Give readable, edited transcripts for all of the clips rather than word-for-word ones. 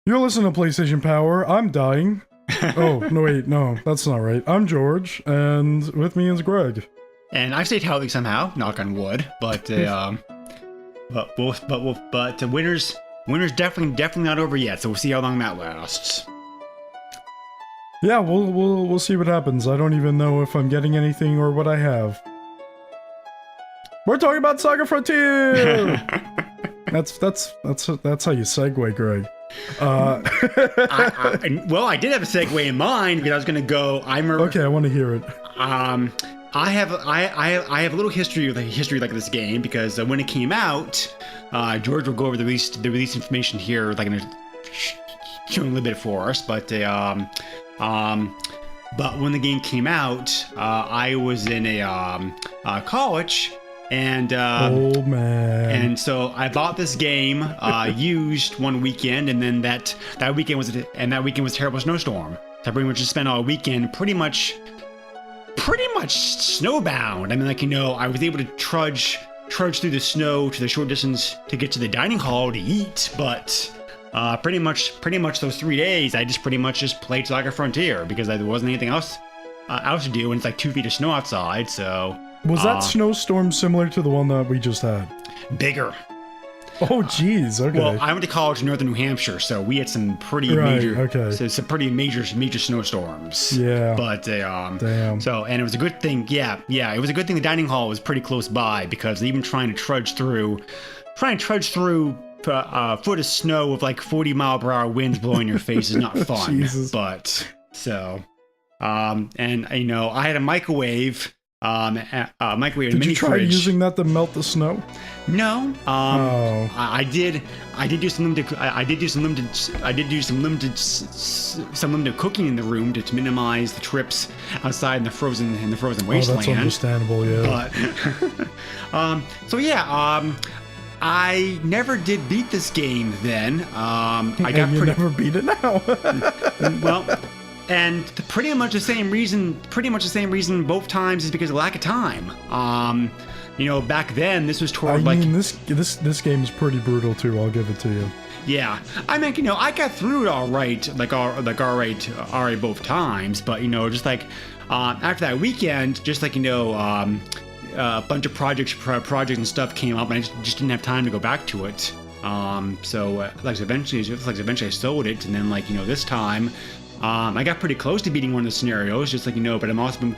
You're listening to PlayStation Power. I'm dying. Oh, no, wait, no, that's not right. I'm George, and with me is Greg. And I've stayed healthy somehow, knock on wood. But the winter's definitely not over yet. So we'll see how long that lasts. Yeah, we'll see what happens. I don't even know if I'm getting anything or what I have. We're talking about SaGa Frontier. that's how you segue, Greg. Well, I did have a segue in mind because I was going to go. Okay, I want to hear it. I have a little history like this game because when it came out, George will go over the release information here, like in showing a little bit for us. But when the game came out, I was in a college. And oh man! And so I bought this game used one weekend, and then that weekend was a terrible snowstorm. So I pretty much just spent all weekend pretty much snowbound. I mean, like, I was able to trudge through the snow to the short distance to get to the dining hall to eat, but pretty much those 3 days I just played SaGa Frontier because there wasn't anything else to do, and it's like 2 feet of snow outside, so. Was that snowstorm similar to the one that we just had? Bigger. Oh, geez. Okay. Well, I went to college in northern New Hampshire, so we had some pretty major snowstorms. Yeah. But damn. So, and it was a good thing. Yeah. It was a good thing the dining hall was pretty close by because even trying to trudge through a foot of snow with like 40-mile-per-hour winds blowing your face is not fun. Jesus. But so, and I had a microwave. Did you try using that to melt the snow? No. I did do some limited cooking in the room to minimize the trips outside in the frozen wasteland. Oh, that's understandable, yeah. But I never did beat this game then. You never beat it now. Well. And pretty much the same reason both times is because of lack of time. Back then this was toward this game is pretty brutal too. I'll give it to you. Yeah, I mean, I got through it all right, all right both times. But just like after that weekend, just like a bunch of projects and stuff came up, and I just didn't have time to go back to it. So eventually I sold it, and then this time. I got pretty close to beating one of the scenarios, just like but I've also been,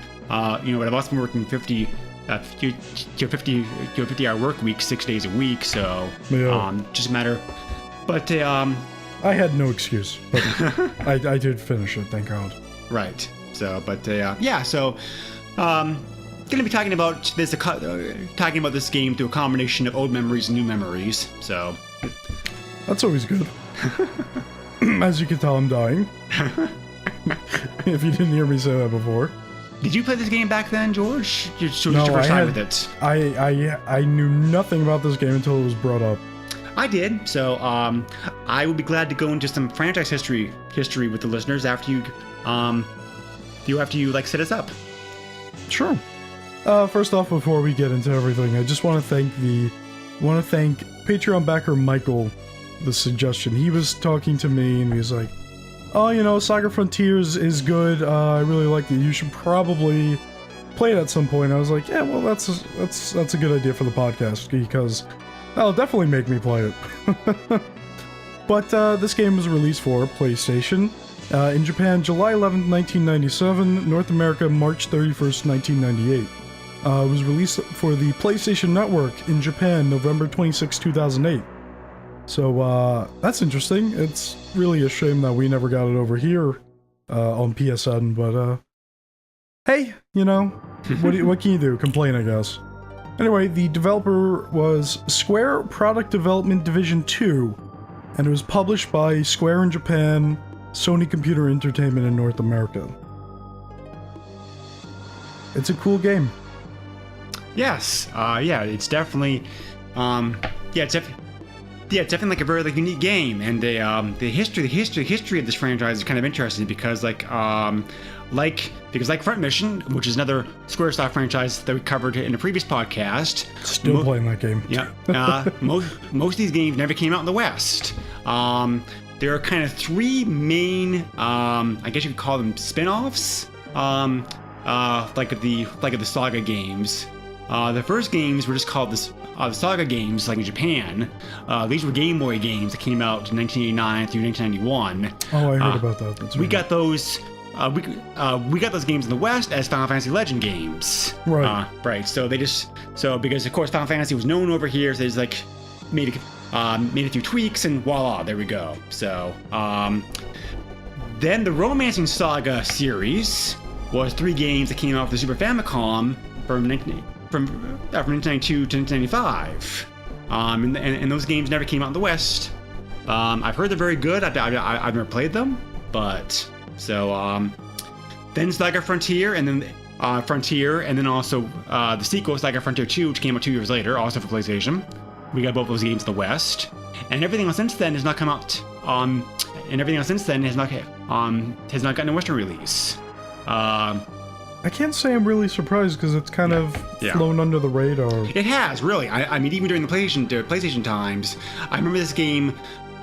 working 50-hour work week, 6 days a week, so just a matter. But I had no excuse, but I did finish it, thank God. Right. So, but so gonna be talking about this game through a combination of old memories and new memories. So that's always good. As you can tell, I'm dying. If you didn't hear me say that before. Did you play this game back then, George? No, first time with it? I knew nothing about this game until it was brought up. I did. So I would be glad to go into some franchise history with the listeners after you set us up. Sure. First off, before we get into everything, I just want to thank Patreon backer Michael. The suggestion. He was talking to me and he was like, oh, SaGa Frontiers is good. I really like it. You should probably play it at some point. I was like, yeah, well, that's a good idea for the podcast because that'll definitely make me play it. But this game was released for PlayStation in Japan, July 11th, 1997, North America, March 31st, 1998. It was released for the PlayStation Network in Japan, November 26, 2008. So, that's interesting. It's really a shame that we never got it over here, on PSN, but, hey, what can you do? Complain, I guess. Anyway, the developer was Square Product Development Division 2, and it was published by Square in Japan, Sony Computer Entertainment in North America. It's a cool game. Yes, it's definitely, it's definitely like a very unique game, and the history of this franchise is kind of interesting because like Front Mission, which is another Squaresoft franchise that we covered in a previous podcast. Still playing that game. Yeah. Most of these games never came out in the West. there are kind of three main, I guess you could call them spin-offs, like the SaGa games. The first games were just called the SaGa games, like in Japan. These were Game Boy games that came out in 1989 through 1991. Oh, I heard about that. That's we right. got those. We got those games in the West as Final Fantasy Legend games. Right. Right. So because of course Final Fantasy was known over here, so they just like made a few tweaks and voila, there we go. So then the Romancing SaGa series was 3 games that came out for the Super Famicom from 1992 to 1995. And those games never came out in the West. I've heard they're very good. I've never played them, but. So then SaGa Frontier, and then also the sequel, SaGa Frontier 2, which came out 2 years later, also for PlayStation. We got both those games in the West, and everything else since then has not come out. And everything else since then has not gotten a Western release. I can't say I'm really surprised because it's kind of flown under the radar. It has really. I mean, even during the PlayStation times, I remember this game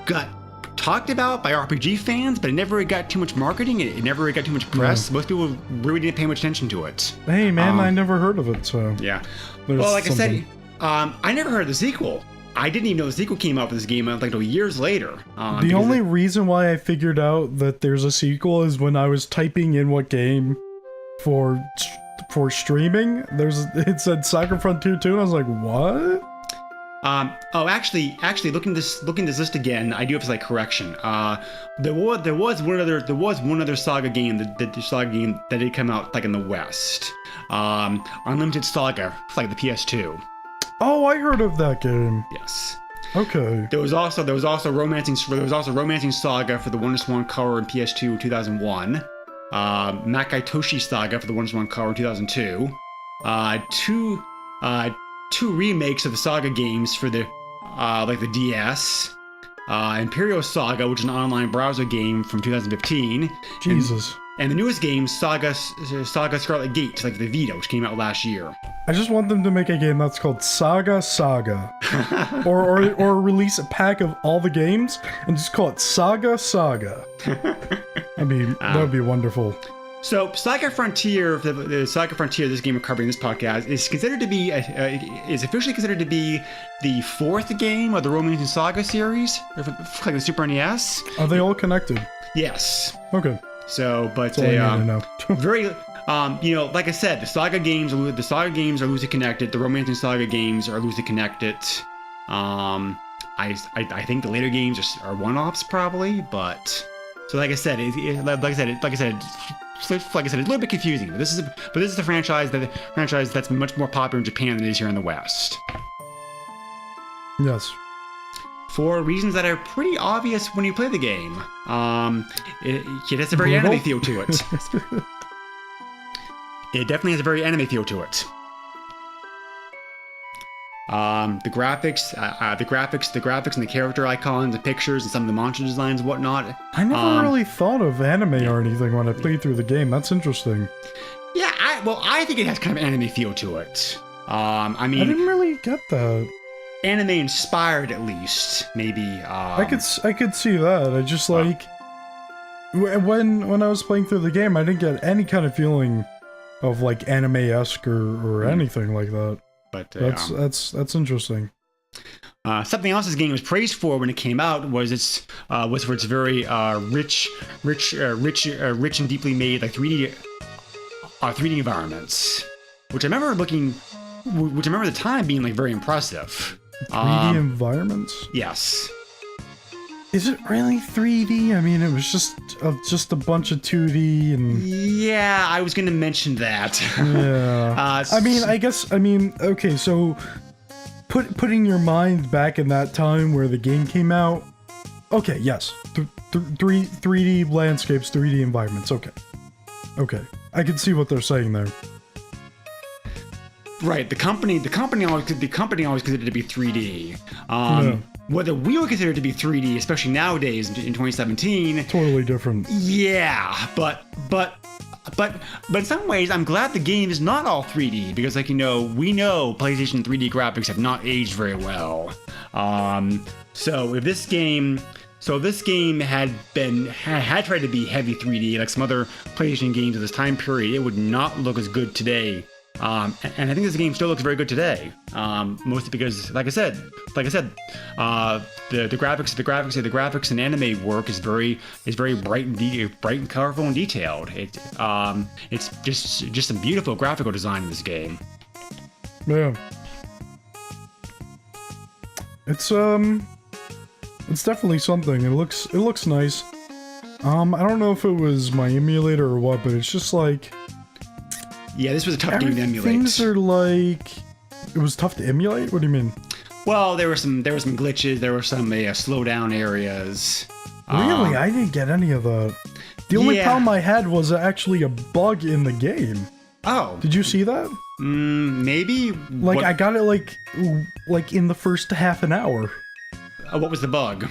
got talked about by RPG fans, but it never got too much marketing. It never got too much press. Most people really didn't pay much attention to it. Hey man, I never heard of it, so yeah. Well, like something. I said, I never heard of the sequel. I didn't even know the sequel came out for this game like years later. The only reason why I figured out that there's a sequel is when I was typing in what game for streaming. It said SaGa Frontier 2, and I was like, what? Actually, looking at this list again, I do have a slight correction. There was one other SaGa game that did come out like in the West. Unlimited SaGa, like the PS2. Oh, I heard of that game. Yes. Okay. There was also Romancing SaGa for the Wonderswan Color in PS2 in 2001. Makaitoshi SaGa for the Wonderswan Color in 2002. Two remakes of the SaGa games for the DS. Imperial SaGa, which is an online browser game from 2015. Jesus. And the newest game, SaGa Scarlet Gate, like the Vita, which came out last year. I just want them to make a game that's called SaGa, or release a pack of all the games and just call it SaGa. I mean, that would be wonderful. So, SaGa Frontier, the SaGa Frontier, this game we're covering in this podcast, is officially considered to be the 4th game of the Romancing SaGa series, like the Super NES. Are they all connected? Yes. Okay. So, but That's all I need to know. very, like I said, the SaGa games are loosely connected. The Romancing SaGa games are loosely connected. I think the later games are one-offs probably, but so like I said, it's a little bit confusing. But this is the franchise that's much more popular in Japan than it is here in the West. Yes. For reasons that are pretty obvious when you play the game. It has a very anime feel to it. It definitely has a very anime feel to it. The graphics and the character icons, the pictures, and some of the monster designs and whatnot. I never really thought of anime or anything when I played through the game. That's interesting. Yeah, I think it has kind of an anime feel to it. I mean, I didn't really get that. Anime inspired, at least, maybe. I could see that. I just like when I was playing through the game, I didn't get any kind of feeling of like anime-esque or anything like that. But that's interesting. Something else this game was praised for when it came out was for its very rich and deeply made like 3D environments, which I remember at the time being like very impressive. 3D environments? Yes. Is it really 3D? I mean, it was just a bunch of 2D and... Yeah, I was going to mention that. Yeah. I mean, okay, so putting your mind back in that time where the game came out. Okay, yes. 3D landscapes, 3D environments. Okay. I can see what they're saying there. Right, the company always considered it to be 3D. Whether we would consider it to be 3D, especially nowadays in 2017, totally different. Yeah, but in some ways, I'm glad the game is not all 3D because, we know PlayStation 3D graphics have not aged very well. So if this game So this game had tried to be heavy 3D, like some other PlayStation games of this time period. It would not look as good today. And I think this game still looks very good today. Mostly because, like I said, the graphics and anime work is very bright and colorful and detailed. It's just some beautiful graphical design in this game. Yeah. It's definitely something. It looks nice. I don't know if it was my emulator or what, but it's just like... Yeah, this was a tough game to emulate. Things are like... It was tough to emulate? What do you mean? Well, there were some glitches, there were some slowdown areas. Really? I didn't get any of that. The only problem I had was actually a bug in the game. Oh. Did you see that? Maybe. Like, I got it like in the first half an hour. What was the bug?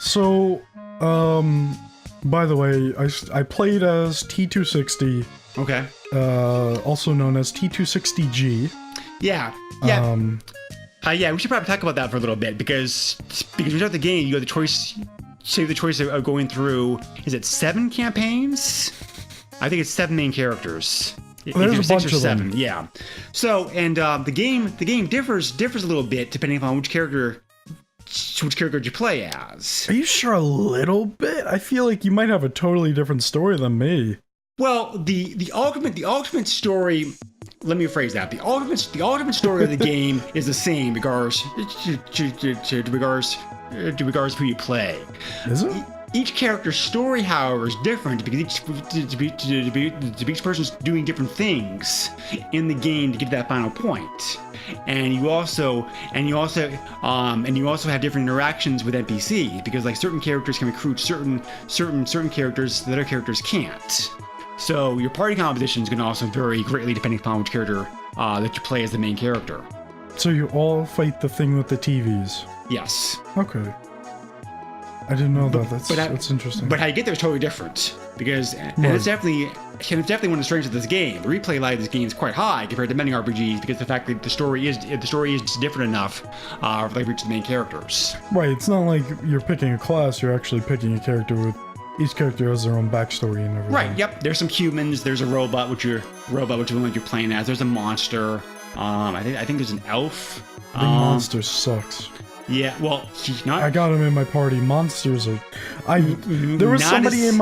So, by the way, I played as T260. Okay. Also known as T260G. Yeah. Yeah, we should probably talk about that for a little bit because when you start the game, you have the choice. Say the choice of going through. Is it 7 campaigns? I think it's 7 main characters. There's a bunch of 7. them. Yeah. So the game differs a little bit depending upon which character you play as. Are you sure a little bit? I feel like you might have a totally different story than me. Well, the ultimate story. Let me rephrase that. The ultimate story of the game is the same regards to who you play. Is it? Each character's story, however, is different because each person's doing different things in the game to get to that final point. And you also have different interactions with NPCs because like certain characters can recruit certain characters that other characters can't. So your party composition is going to also vary greatly depending upon which character that you play as the main character. So you all fight the thing with the TVs? Yes. Okay. I didn't know that. That's interesting. But how you get there is totally different because it's definitely one of the strengths of this game. The replay value of this game is quite high compared to many RPGs because the fact that the story is just different enough for like reach the main characters. Right. It's not like you're picking a class. You're actually picking a character with each character has their own backstory and everything. Right. Yep. There's some humans. There's a robot which you're playing as. There's a monster. I think there's an elf. I think monster sucks. Yeah, well, he's not. I got him in my party. Monsters are. There was somebody in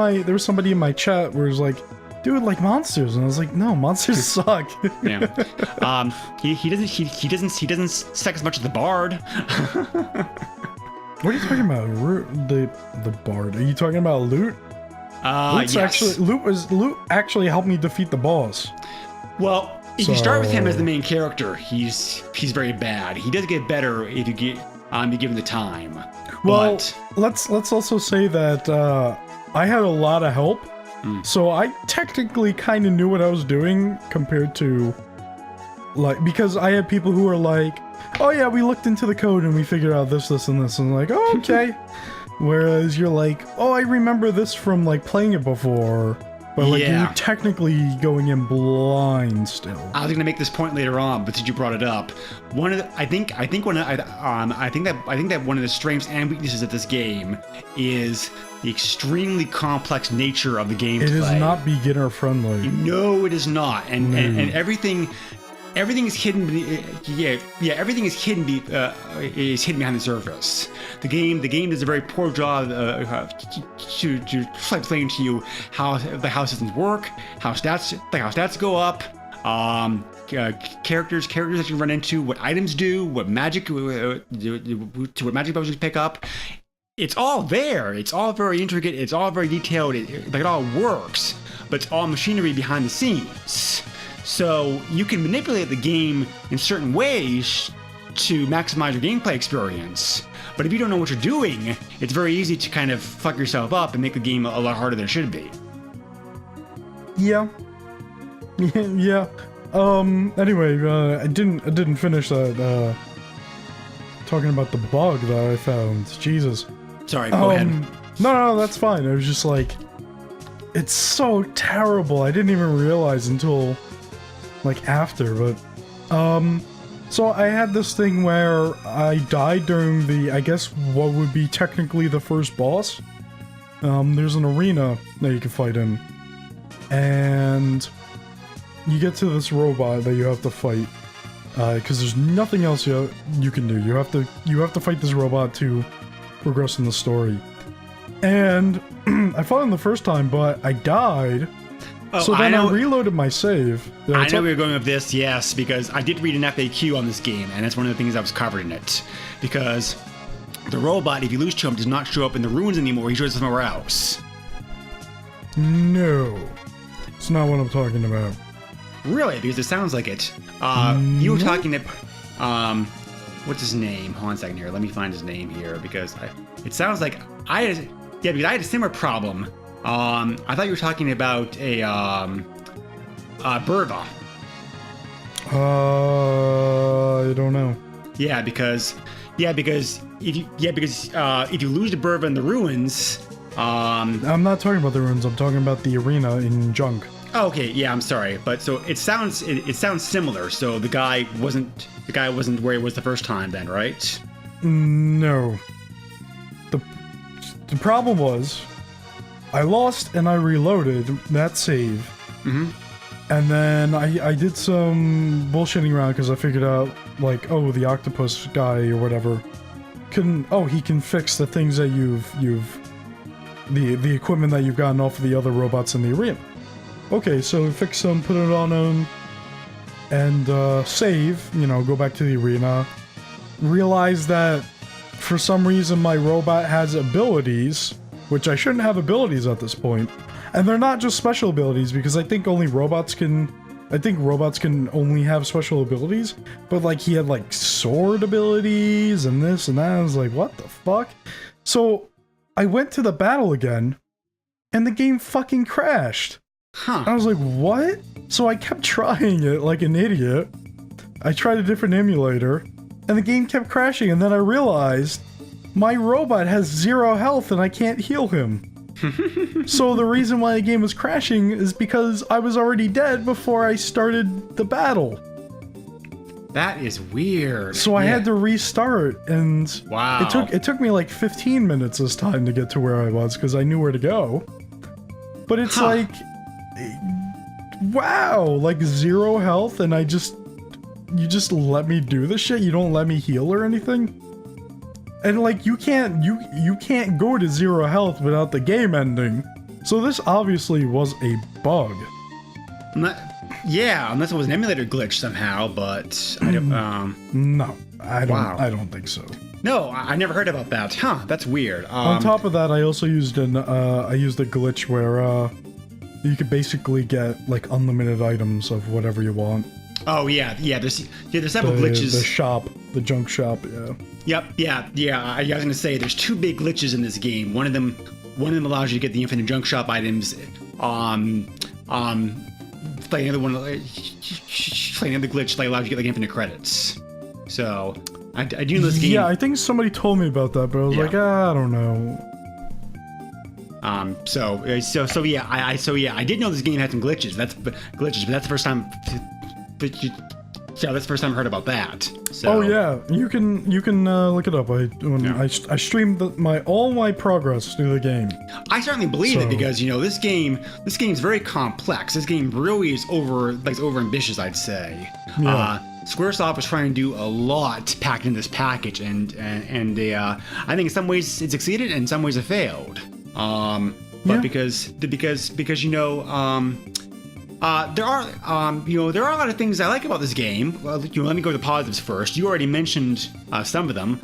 my chat where it was like, dude, like monsters, and I was like, no, monsters suck. Yeah. He doesn't suck as much as the bard. What are you talking about? The bard? Are you talking about Loot? Yes. Loot actually helped me defeat the boss. Well, if you start with him as the main character, he's very bad. He does get better if you get be given the time. Well, let's also say that I had a lot of help, so I technically kind of knew what I was doing compared to like because I had people who were like, oh yeah, we looked into the code and we figured out this, and this, and I'm like, oh, okay. Whereas you're like, oh, I remember this from like playing it before. But like you're technically going in blind still. I was gonna make this point later on, but since you brought it up, I think that one of the strengths and weaknesses of this game is the extremely complex nature of the gameplay. It is not beginner friendly. No, it is not, and everything is hidden. Everything is hidden. Is hidden behind the surface. The game does a very poor job to explain to you how the how systems work, how stats go up, characters that you run into, what items do, what magic potions pick up. It's all there. It's all very intricate. It's all very detailed. It all works, but it's all machinery behind the scenes. So you can manipulate the game in certain ways to maximize your gameplay experience. But if you don't know what you're doing, it's very easy to kind of fuck yourself up and make the game a lot harder than it should be. Yeah. Yeah. Anyway, I didn't finish that, talking about the bug that I found. Jesus. Sorry, go ahead. No, that's fine. I was just like, it's so terrible. I didn't even realize until like after, but So I had this thing where I died during I guess what would be technically the first boss. There's an arena that you can fight in. And you get to this robot that you have to fight. Because there's nothing else you can do. You have to fight this robot to progress in the story. And I fought him the first time, but I died. Oh, so then I reloaded my save. I know we were going with this, yes, because I did read an FAQ on this game, and that's one of the things that was covered in it. Because the robot, if you lose to him, does not show up in the ruins anymore. He shows up somewhere else. No. It's not what I'm talking about. Really? Because it sounds like it. You were talking about... what's his name? Hold on a second here. Let me find his name here, because it sounds like because I had a similar problem. I thought you were talking about a Burva. I don't know. Because if you lose the Burva in the ruins, I'm not talking about the ruins. I'm talking about the arena in Junk. Oh, okay, yeah, I'm sorry, but so it sounds similar. So the guy wasn't where he was the first time, then, right? No. The problem was, I lost and I reloaded that save. Mm-hmm. And then I did some bullshitting around because I figured out, like, oh, the octopus guy or whatever he can fix the things that the equipment that you've gotten off of the other robots in the arena. Okay, so fix them, put it on them, and save, go back to the arena. Realize that for some reason my robot has abilities, which I shouldn't have abilities at this point. And they're not just special abilities, because I think robots can only have special abilities, but like he had like sword abilities and this and that. I was like, what the fuck? So I went to the battle again, and the game fucking crashed. Huh. I was like, what? So I kept trying it like an idiot. I tried a different emulator, and the game kept crashing, and then I realized my robot has 0 health and I can't heal him. So the reason why the game was crashing is because I was already dead before I started the battle. That is weird. So I had to restart, and wow. It took me like 15 minutes this time to get to where I was because I knew where to go. But it's like, wow, like 0 health, and you just let me do this shit. You don't let me heal or anything. And like you can't go to 0 health without the game ending. So this obviously was a bug. Unless it was an emulator glitch somehow, but I don't. No, I don't. Wow. I don't think so. No, I never heard about that. Huh? That's weird. On top of that, I also used a glitch where you could basically get like unlimited items of whatever you want. Oh yeah. There's several glitches. The junk shop. Yeah. Yep. I was gonna say there's 2 big glitches in this game. One of them allows you to get the infinite junk shop items. Playing another one, playing another glitch that allows you to get like infinite credits. So I do know this game. Yeah, I think somebody told me about that, but I was like, I don't know. So yeah, I did know this game had some glitches. That's the first time. That's the first time I heard about that. So. Oh yeah, you can look it up. I streamed all my progress through the game. I certainly believe it because this game's very complex. This game really is over ambitious, I'd say. Yeah. Squaresoft was trying to do a lot packed in this package, and I think in some ways it succeeded, and in some ways it failed. Because there are a lot of things I like about this game. Well, let me go to the positives first. You already mentioned some of them.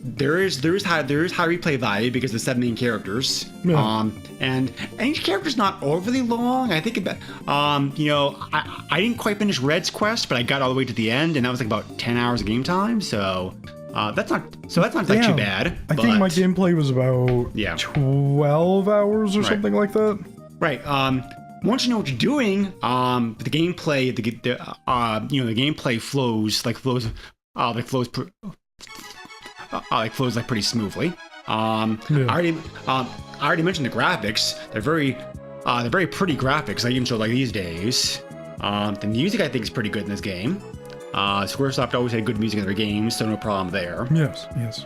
There is high replay value because of the 7 main characters. Yeah. And each character's not overly long. I think about I didn't quite finish Red's quest, but I got all the way to the end, and that was like about 10 hours of game time. So that's not like too bad. I think my gameplay was about 12 hours or something like that. Right. Once you know what you're doing, the gameplay, the gameplay flows like pretty smoothly. I already mentioned the graphics. They're very pretty graphics. I even show like these days. The music I think is pretty good in this game. Squaresoft always had good music in their games, so no problem there. Yes, yes.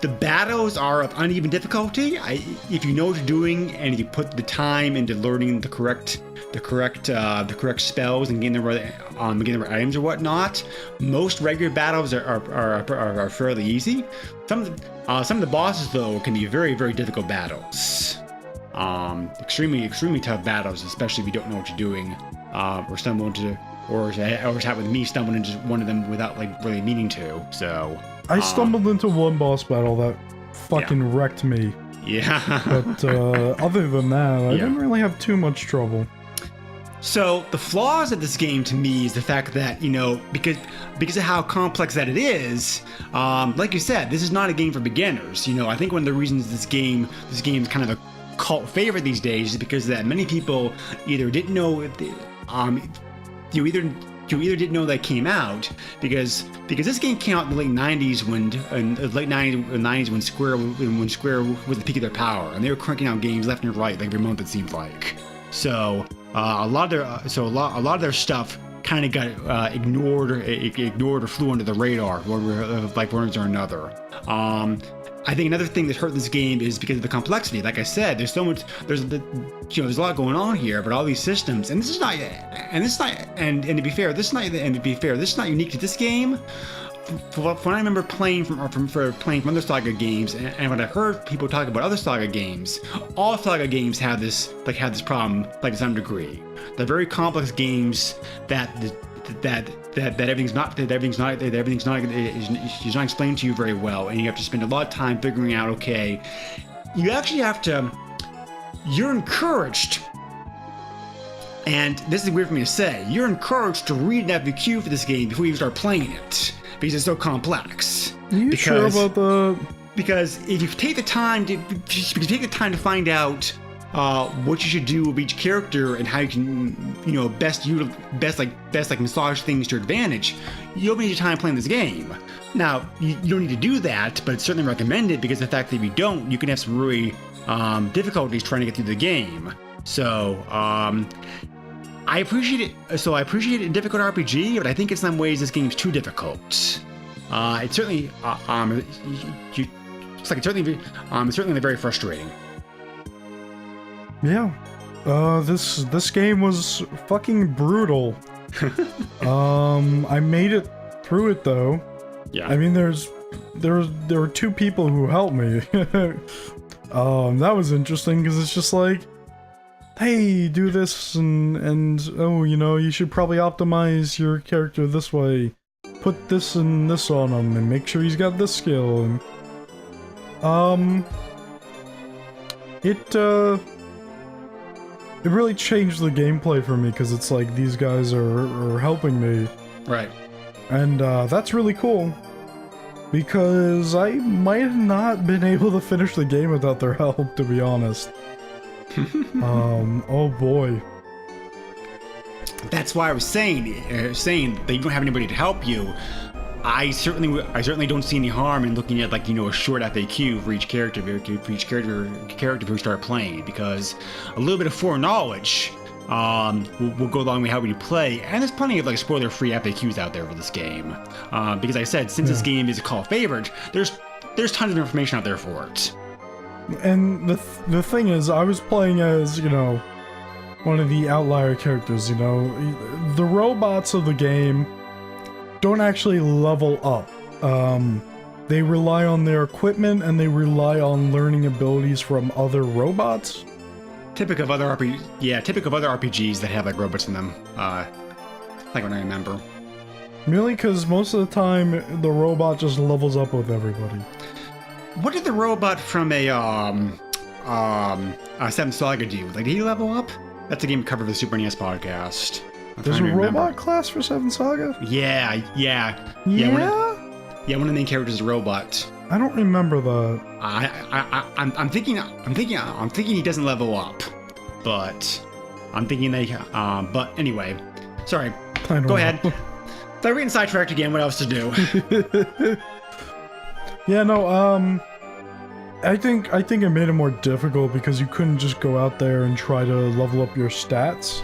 The battles are of uneven difficulty. If you know what you're doing and you put the time into learning the correct spells and getting the right items or whatnot, most regular battles are fairly easy. Some of the bosses though can be very, very difficult battles. Extremely tough battles, especially if you don't know what you're doing, or stumble into, or as happened with me, stumbling into one of them without like really meaning to. So I stumbled into one boss battle that fucking wrecked me. Yeah. But other than that, I didn't really have too much trouble. So the flaws of this game to me is the fact that, you know, because of how complex that it is, like you said, this is not a game for beginners. You know, I think one of the reasons this game is kind of a cult favorite these days is because that many people either didn't know you either didn't know that came out because this game came out in the late 90s when Square was the peak of their power, and they were cranking out games left and right like every month it seemed like. So a lot of their stuff kind of got ignored or flew under the radar, like one or another. I think another thing that hurt this game is because of the complexity. Like I said, there's so much, there's a lot going on here, but all these systems, and to be fair, this is not unique to this game. When I remember playing from other SaGa games, and when I heard people talk about other SaGa games, all SaGa games have this problem, like to some degree. They're very complex games that everything's not explained to you very well, and you have to spend a lot of time figuring out. Okay, you actually have to. You're encouraged, and this is weird for me to say. You're encouraged to read an FAQ for this game before you start playing it because it's so complex. Are you sure about the? Because if you take the time to find out what you should do with each character and how you can, you know, best massage things to your advantage, you'll need your time playing this game. Now, you don't need to do that, but it's certainly recommended because of the fact that if you don't, you can have some really difficulties trying to get through the game. So, I appreciate it. So I appreciate a difficult RPG, but I think in some ways this game's too difficult. It's certainly, it's certainly very frustrating. Yeah, this game was fucking brutal. I made it through it though. Yeah. I mean, there were two people who helped me. That was interesting because it's just like, hey, do this and oh, you know, you should probably optimize your character this way. Put this and this on him and make sure he's got this skill. And it really changed the gameplay for me because it's like these guys are helping me. Right. And that's really cool. Because I might have not been able to finish the game without their help, to be honest. Oh boy. That's why I was saying that you don't have anybody to help you. I certainly don't see any harm in looking at, like, you know, a short FAQ for each character who start playing, because a little bit of foreknowledge will go a long way how you play, and there's plenty of like spoiler-free FAQs out there for this game. Because like I said, since this game is a cult favorite, there's tons of information out there for it. And the thing is, I was playing as, you know, one of the outlier characters, you know. The robots of the game don't actually level up. They rely on their equipment and they rely on learning abilities from other robots. Typical of other RPGs that have like robots in them. Like when I remember. Really? Because most of the time the robot just levels up with everybody. What did the robot from a Seventh Saga do? Like, did he level up? That's a game covered for the Super NES podcast. There's a robot class for Seventh Saga? Yeah. One of the main characters is a robot. I don't remember that. I'm thinking he doesn't level up, but I'm thinking they. But anyway, sorry. Go ahead. We're getting sidetracked again. What else to do? Yeah, no. I think it made it more difficult because you couldn't just go out there and try to level up your stats.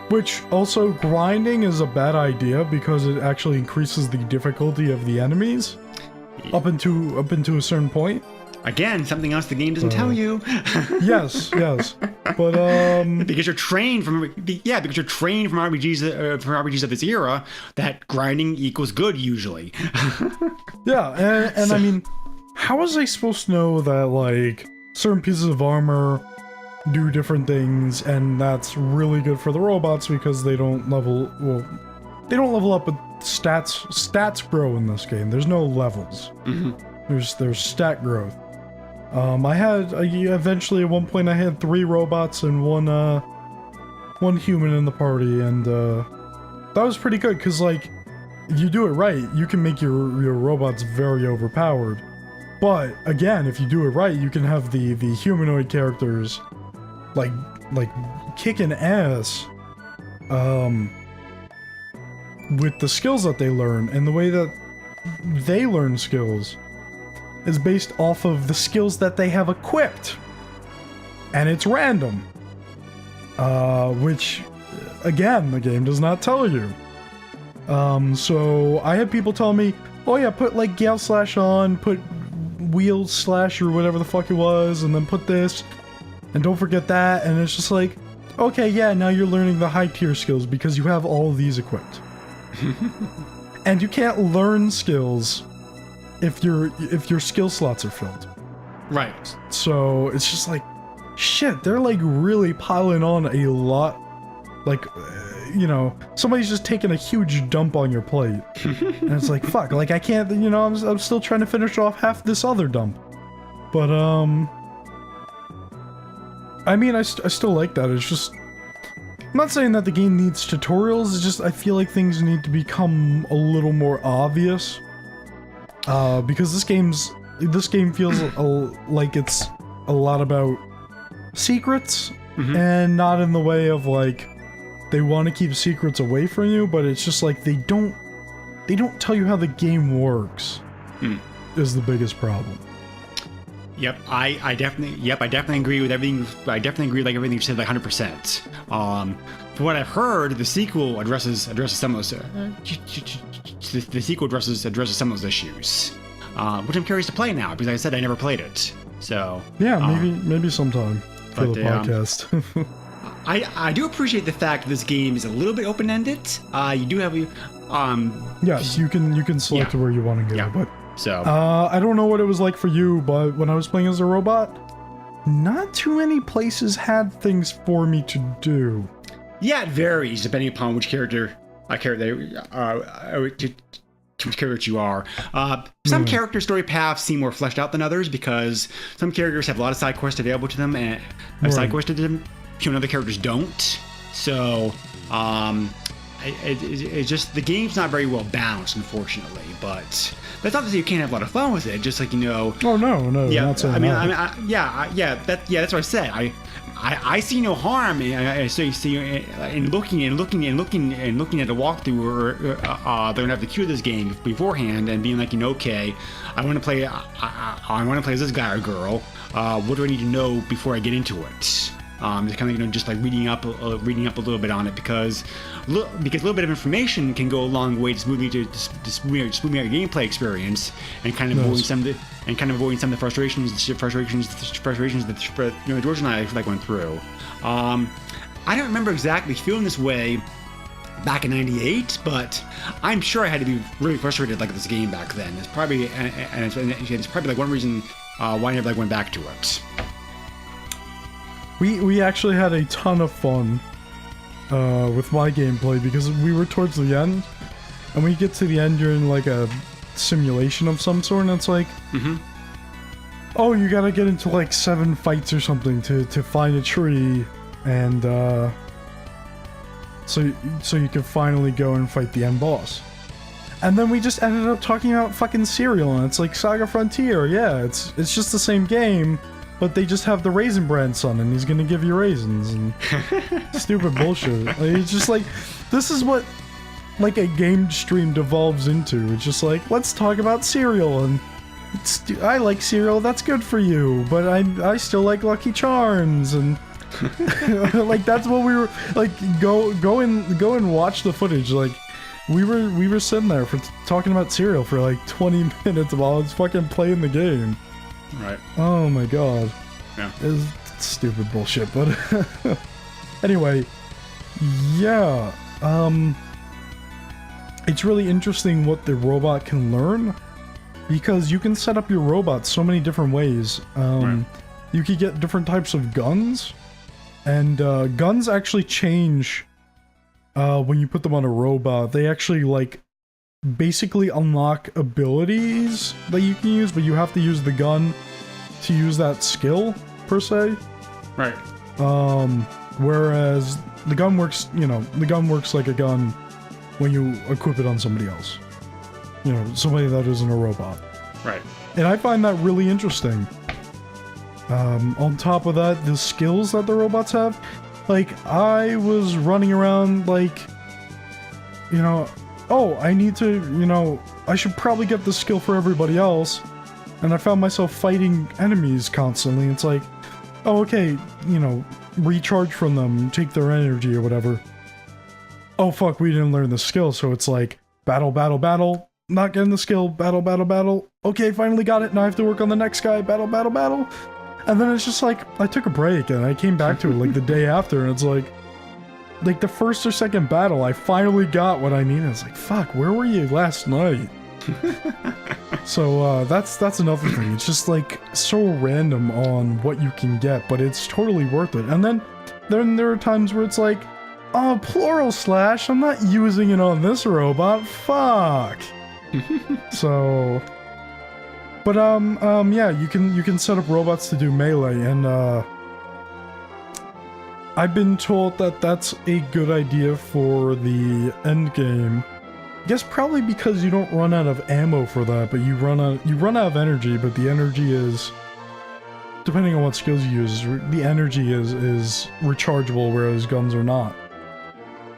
Which also, grinding is a bad idea because it actually increases the difficulty of the enemies up into a certain point. Again, something else the game doesn't tell you. Yes, but because you're trained from RPGs of this era that grinding equals good usually. yeah, and I mean, how was I supposed to know that like certain pieces of armor do different things, and that's really good for the robots because they don't level up, but stats grow in this game. There's no levels. There's stat growth. Eventually at one point I had 3 robots and one human in the party, and that was pretty good because like if you do it right, you can make your robots very overpowered. But again, if you do it right, you can have the humanoid characters like kicking ass with the skills that they learn, and the way that they learn skills is based off of the skills that they have equipped, and it's random, which again the game does not tell you. So I had people tell me, oh yeah, put like Gale Slash on, put Wheel Slash or whatever the fuck it was, and then put this, and don't forget that, and it's just like, okay, yeah, now you're learning the high tier skills because you have all of these equipped. And you can't learn skills if your skill slots are filled. Right. So it's just like, shit, they're like really piling on a lot. Like, you know, somebody's just taking a huge dump on your plate. And it's like, fuck, like I can't, you know, I'm still trying to finish off half this other dump. But, I mean, I still like that. It's just, I'm not saying that the game needs tutorials, it's just I feel like things need to become a little more obvious. Because this game feels like it's a lot about secrets, and not in the way of like they want to keep secrets away from you, but it's just like they don't tell you how the game works. Is the biggest problem. Yep, I definitely agree with everything. I definitely agree with everything you said, like 100%. From what I've heard, the sequel addresses some of those. The sequel addresses some of those issues, which I'm curious to play now because, like I said, I never played it. So yeah, maybe sometime for the podcast. I do appreciate the fact that this game is a little bit open-ended. You do have yes, you can select where you want to go, but. So I don't know what it was like for you, but when I was playing as a robot, not too many places had things for me to do. Yeah, it varies depending upon which character you are. Some character story paths seem more fleshed out than others because some characters have a lot of side quests available to them, and side quests to them, other characters don't. So it's just the game's not very well balanced, unfortunately, but. That's not to say you can't have a lot of fun with it. Just like, you know. Oh no, yeah. Not saying That's what I said. I see no harm in looking at a walkthrough or they're gonna have to cue this game beforehand and being like, you know, okay, I want to play. I want to play as this guy or girl. What do I need to know before I get into it? Kind of, you know, just like reading up a little bit on it because a little bit of information can go a long way to smoothing out your gameplay experience and kind of avoiding some of the frustrations that George and I like went through. I don't remember exactly feeling this way back in '98, but I'm sure I had to be really frustrated like this game back then. It's probably it's probably like one reason why I never went back to it. We actually had a ton of fun with my gameplay because we were towards the end, and when you get to the end, you're in like a simulation of some sort, and it's like, oh, you gotta get into like 7 fights or something to find a tree, and so you can finally go and fight the end boss. And then we just ended up talking about fucking cereal, and it's like SaGa Frontier, yeah, it's just the same game. But they just have the Raisin Bran son, and he's gonna give you raisins, and stupid bullshit. Like, it's just like, this is what, like, a game stream devolves into. It's just like, let's talk about cereal, and I like cereal, that's good for you, but I still like Lucky Charms, and Like that's what we were like. Go and watch the footage. Like we were sitting there for talking about cereal for like 20 minutes while I was fucking playing the game. Right. Oh my god. Yeah. It's stupid bullshit, but anyway, yeah. It's really interesting what the robot can learn because you can set up your robot so many different ways. Right. You could get different types of guns, and guns actually change when you put them on a robot. They actually like basically unlock abilities that you can use, but you have to use the gun to use that skill per se. Right. Whereas the gun works, the gun works like a gun when you equip it on somebody else. Somebody that isn't a robot. Right. And I find that really interesting. On top of that, the skills that the robots have, like, I was running around like, oh, I need to, I should probably get the skill for everybody else. And I found myself fighting enemies constantly. It's like, oh, okay, recharge from them, take their energy or whatever. Oh fuck, we didn't learn the skill, so it's like, battle, battle, battle, not getting the skill, battle, battle, battle, okay, finally got it, now I have to work on the next guy, battle, battle, battle. And then it's just like, I took a break and I came back to it like the day after, and it's like the first or second battle, I finally got what I needed. It's like, fuck, where were you last night? So that's another thing. It's just like so random on what you can get, but it's totally worth it. And then there are times where it's like, oh, plural slash, I'm not using it on this robot, fuck. So, but yeah, you can set up robots to do melee, and I've been told that that's a good idea for the end game. I guess probably because you don't run out of ammo for that, but you run out of energy, but the energy is, depending on what skills you use, the energy is rechargeable, whereas guns are not.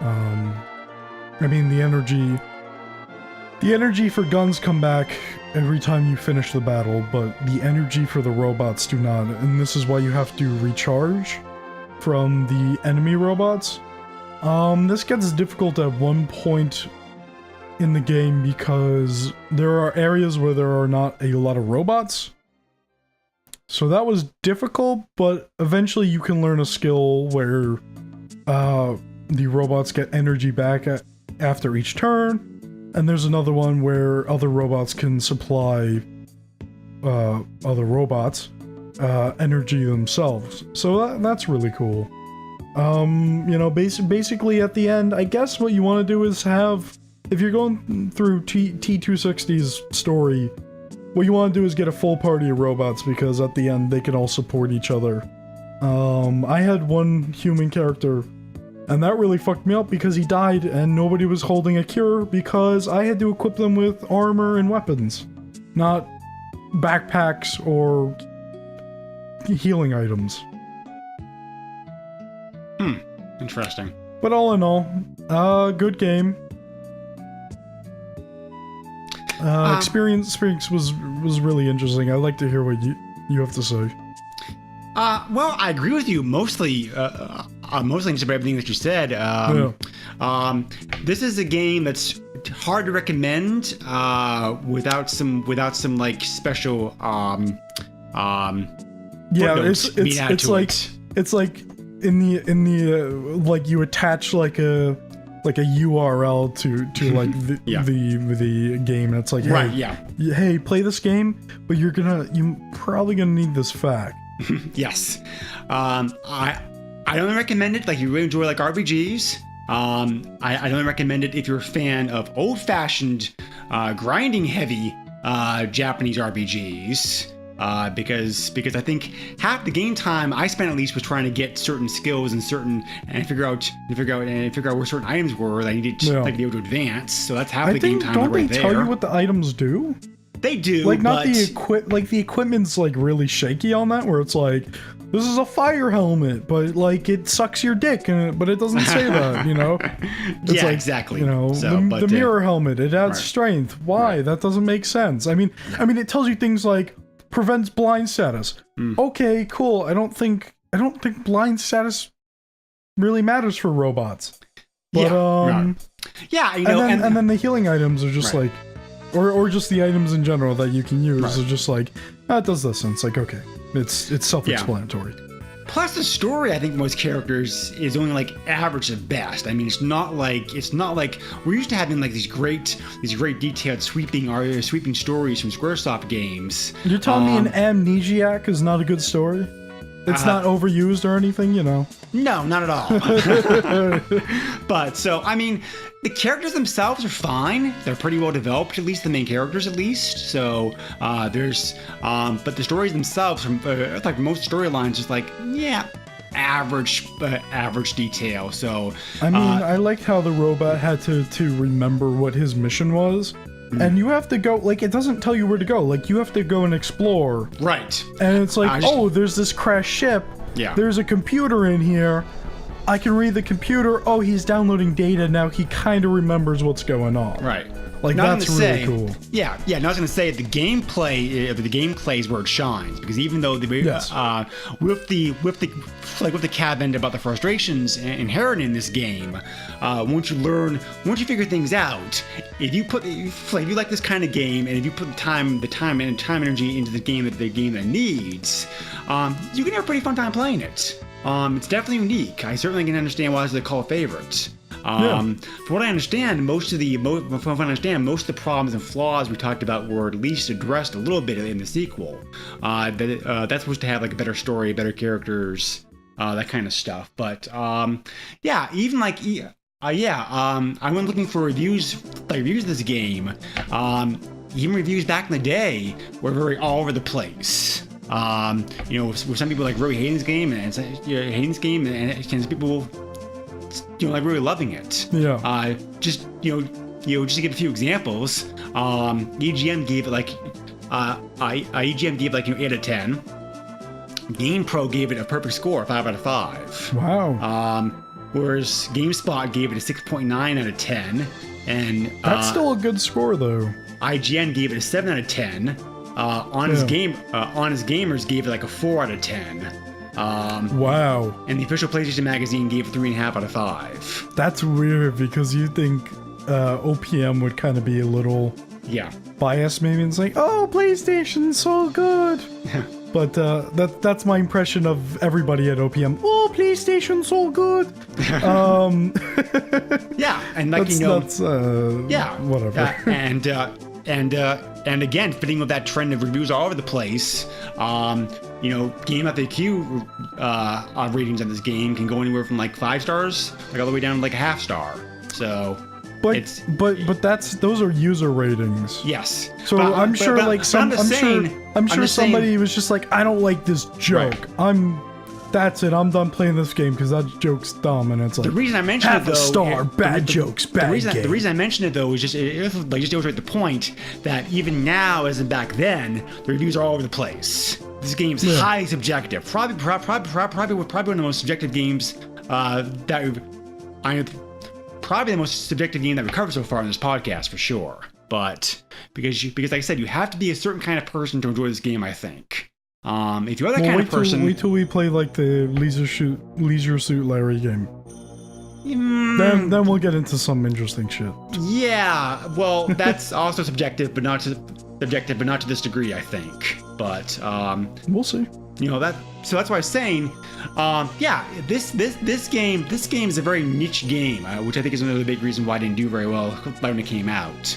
I mean, the energy for guns come back every time you finish the battle, but the energy for the robots do not, and this is why you have to recharge from the enemy robots. This gets difficult at one point in the game because there are areas where there are not a lot of robots. So that was difficult, but eventually you can learn a skill where the robots get energy back after each turn, and there's another one where other robots can supply other robots energy themselves. So that's really cool. Basically at the end, I guess what you want to do is have, if you're going through T260's story, what you want to do is get a full party of robots, because at the end they can all support each other. I had one human character, and that really fucked me up because he died and nobody was holding a cure because I had to equip them with armor and weapons, not backpacks or healing items. Interesting. But all in all, good game. Experience was really interesting. I'd like to hear what you have to say. Well, I agree with you mostly just about everything that you said. This is a game that's hard to recommend without some like special it's like in the like you attach like a URL to like the game, and it's like, hey, play this game, but you're probably gonna need this fact. Yes. I don't recommend it. Like, you really enjoy like RPGs. I don't recommend it if you're a fan of old-fashioned, grinding heavy Japanese RPGs. Because I think half the game time I spent at least was trying to get certain skills and figure out where certain items were that I needed to be able to advance. So that's half the game time right there. Don't they tell you what the items do? They do, like, not the equipment's like really shaky on that, where it's like, this is a fire helmet, but like it sucks your dick, but it doesn't say that, It's yeah, like, exactly. The mirror helmet, it adds strength. Why? Right. That doesn't make sense. I mean, it tells you things like prevents blind status. Okay, cool. I don't think I don't think blind status really matters for robots. But yeah, you know, and then the healing items are just like, or just the items in general that you can use are just like, it does this, and it's like, okay, it's self-explanatory. Plus, the story, I think most characters is only like average at best. I mean, it's not like we're used to having like these great detailed sweeping stories from Squaresoft games. You're telling me an Amnesiac is not a good story? It's not overused or anything, you know? No, not at all. But so, I mean, the characters themselves are fine. They're pretty well developed, at least the main characters, at least. So but the stories themselves, like most storylines, just like, average detail. So I mean, I liked how the robot had to remember what his mission was. And you have to go, like, it doesn't tell you where to go. Like, you have to go and explore. Right. And it's like, there's this crashed ship. Yeah. There's a computer in here. I can read the computer. Oh, he's downloading data now. He kind of remembers what's going on. Right. Like, that's really cool. Yeah. Now I was going to say the gameplay is where it shines, because even though with the caveat about the frustrations inherent in this game, once you figure things out, if you like this kind of game, and if you put the time energy into the game that needs, you can have a pretty fun time playing it. It's definitely unique. I certainly can understand why it's a cult favorite. From what I understand, most of the problems and flaws we talked about were at least addressed a little bit in the sequel. That's supposed to have like a better story, better characters, that kind of stuff. But even like I went looking for reviews of this game. Even reviews back in the day were very all over the place. With some people like really hating this game, and some people like really loving it. Yeah. Just to give a few examples, EGM gave it like EGM gave like 8 out of 10. GamePro gave it a perfect score, 5 out of 5. Wow. Whereas GameSpot gave it a 6.9 out of 10, and that's still a good score though. IGN gave it a 7 out of 10. Honest Gamers gave it like a 4 out of 10. Wow. And the official PlayStation Magazine gave it 3.5 out of 5. That's weird, because you think OPM would kind of be a little biased maybe, and it's like, oh, PlayStation's so good. But that's my impression of everybody at OPM. Oh, PlayStation's so good. And like that's whatever. And again, fitting with that trend of reviews all over the place, Game FAQ ratings on this game can go anywhere from like 5 stars, like all the way down to like a half star. So, but those are user ratings. Yes. So I'm sure somebody was just like, I don't like this joke. Right. That's it. I'm done playing this game because that joke's dumb, and it's like, the reason I mentioned half a star, bad jokes, bad game. The reason I mentioned it though is just illustrate the point that even now, as in back then, the reviews are all over the place. This game's highly subjective. Probably one of the most subjective games probably the most subjective game that we've covered so far on this podcast for sure. But because like I said, you have to be a certain kind of person to enjoy this game, I think. If you're that kind of person, wait till we play like the Leisure Suit Larry game. Then we'll get into some interesting shit. Yeah, well, that's also subjective, but not to this degree, I think. But we'll see. So that's why I was saying, this game is a very niche game, which I think is another big reason why I didn't do very well when it came out.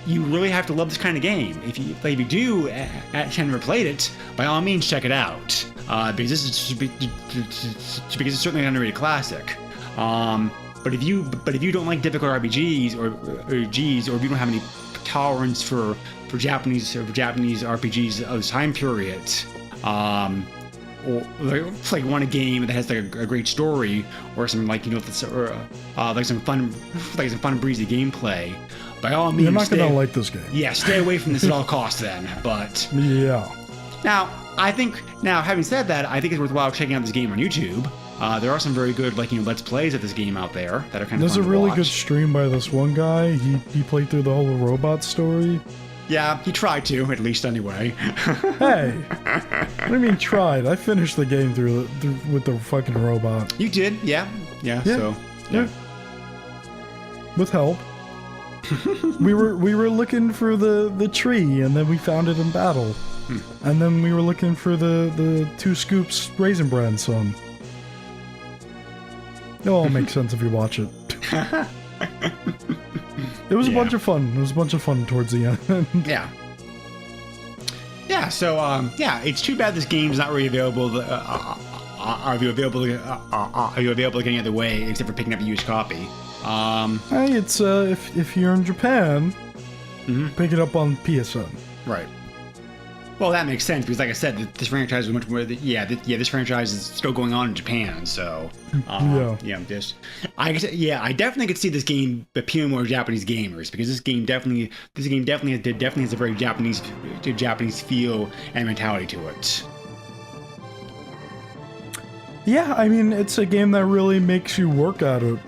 You really have to love this kind of game. If you do and never played it, by all means check it out, because it's certainly an underrated classic. But if you don't like difficult RPGs or if you don't have any tolerance for Japanese RPGs of this time period, or like want a game that has like a great story or some like some fun breezy gameplay, by all means, you're not gonna like this game. Yeah, stay away from this at all costs then. But yeah. Now, having said that, I think it's worthwhile checking out this game on YouTube. There are some very good Let's Plays of this game out there that are kind of fun to watch. There's a really good stream by this one guy. He played through the whole robot story. Yeah, he tried to, at least anyway. Hey, what do you mean tried? I finished the game through with the fucking robot. You did, yeah. Yeah. So, yeah. With help. we were looking for the tree, and then we found it in battle. And then we were looking for the 2 scoops Raisin Bran son. It'll all make sense if you watch it. It was a bunch of fun. It was a bunch of fun towards the end. Yeah. Yeah, so, yeah, it's too bad this game's not really available. Are you available getting other way, except for picking up a used copy? Hey, it's, if you're in Japan, pick it up on PSN. Right. Well, that makes sense, because like I said, this franchise is much more, this franchise is still going on in Japan, so, I definitely could see this game appealing more to Japanese gamers, because this game definitely has a very Japanese feel and mentality to it. Yeah, I mean, it's a game that really makes you work at it.